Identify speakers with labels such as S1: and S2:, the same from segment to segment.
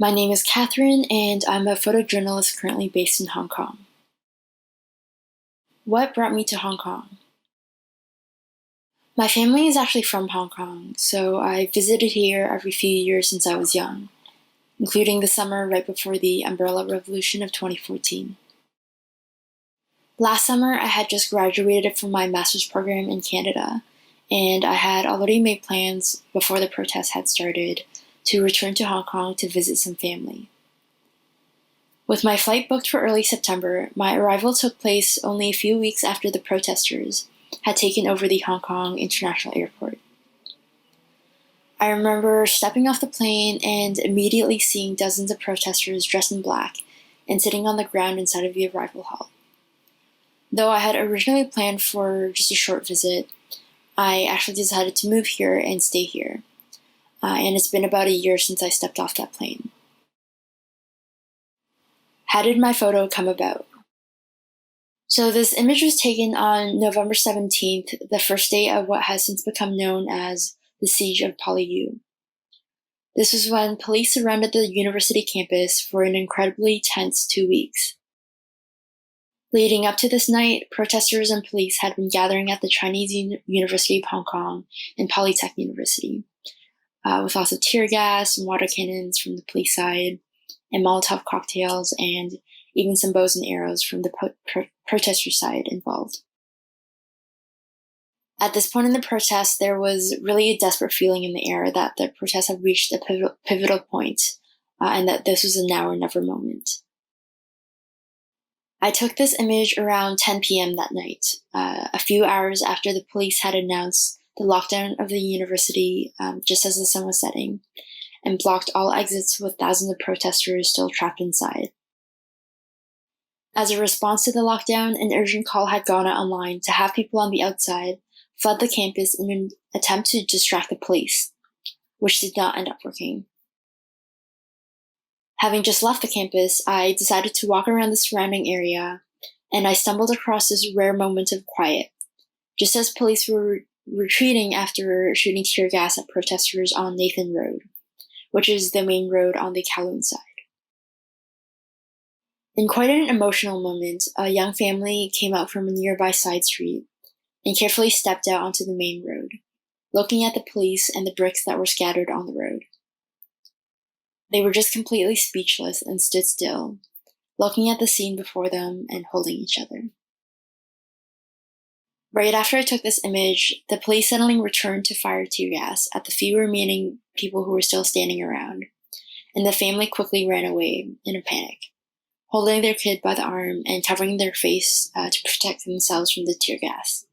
S1: My name is Katherine, and I'm a photojournalist currently based in Hong Kong. What brought me to Hong Kong? My family is actually from Hong Kong, so I visited here every few years since I was young, including the summer right before the Umbrella Revolution of 2014. Last summer, I had just graduated from my master's program in Canada, and I had already made plans before the protests had started to return to Hong Kong to visit some family. With my flight booked for early September, my arrival took place only a few weeks after the protesters had taken over the Hong Kong International Airport. I remember stepping off the plane and immediately seeing dozens of protesters dressed in black and sitting on the ground inside of the arrival hall. Though I had originally planned for just a short visit, I actually decided to move here and stay here. And it's been about a year since I stepped off that plane. How did my photo come about? So this image was taken on November 17th, the first day of what has since become known as the Siege of PolyU. This was when police surrounded the university campus for an incredibly tense 2 weeks. Leading up to this night, protesters and police had been gathering at the Chinese University of Hong Kong and Polytech University, with lots of tear gas and water cannons from the police side, and Molotov cocktails, and even some bows and arrows from the protester side involved. At this point in the protest, there was really a desperate feeling in the air that the protests had reached a pivotal point, and that this was a now or never moment. I took this image around 10 p.m. that night, a few hours after the police had announced the lockdown of the university just as the sun was setting, and blocked all exits with thousands of protesters still trapped inside. As a response to the lockdown, an urgent call had gone out online to have people on the outside flood the campus in an attempt to distract the police, which did not end up working. Having just left the campus, I decided to walk around the surrounding area, and I stumbled across this rare moment of quiet, just as police were retreating after shooting tear gas at protesters on Nathan Road, which is the main road on the Kowloon side. In quite an emotional moment, a young family came out from a nearby side street and carefully stepped out onto the main road, looking at the police and the bricks that were scattered on the road. They were just completely speechless and stood still, looking at the scene before them and holding each other. Right after I took this image, the police suddenly returned to fire tear gas at the few remaining people who were still standing around, and the family quickly ran away in a panic, holding their kid by the arm and covering their face to protect themselves from the tear gas.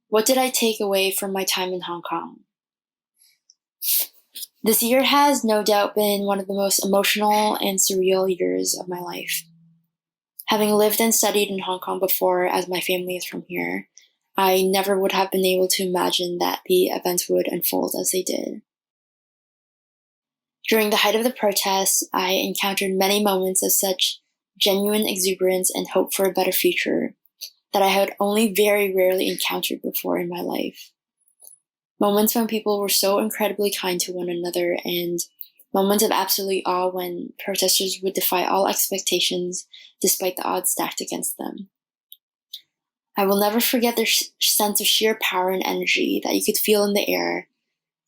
S1: What did I take away from my time in Hong Kong? This year has no doubt been one of the most emotional and surreal years of my life. Having lived and studied in Hong Kong before, as my family is from here, I never would have been able to imagine that the events would unfold as they did. During the height of the protests, I encountered many moments of such genuine exuberance and hope for a better future that I had only very rarely encountered before in my life. Moments when people were so incredibly kind to one another, and moments of absolute awe when protesters would defy all expectations despite the odds stacked against them. I will never forget their sense of sheer power and energy that you could feel in the air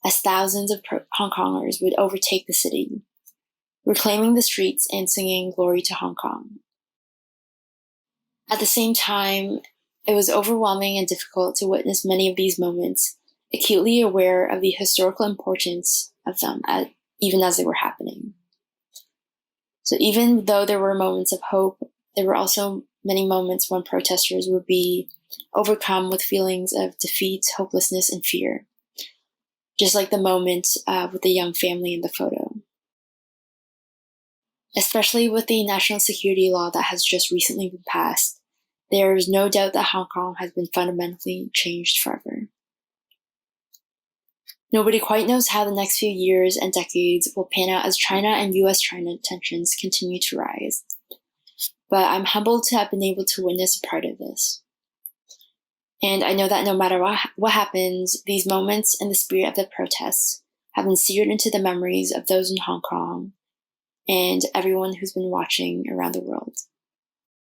S1: as thousands of Hong Kongers would overtake the city, reclaiming the streets and singing "Glory to Hong Kong." At the same time, it was overwhelming and difficult to witness many of these moments, acutely aware of the historical importance of them, even as they were happening. So even though there were moments of hope, there were also many moments when protesters would be overcome with feelings of defeat, hopelessness, and fear, just like the moment with the young family in the photo. Especially with the national security law that has just recently been passed, there is no doubt that Hong Kong has been fundamentally changed forever. Nobody quite knows how the next few years and decades will pan out as China and US-China tensions continue to rise. But I'm humbled to have been able to witness a part of this. And I know that no matter what happens, these moments and the spirit of the protests have been seared into the memories of those in Hong Kong and everyone who's been watching around the world.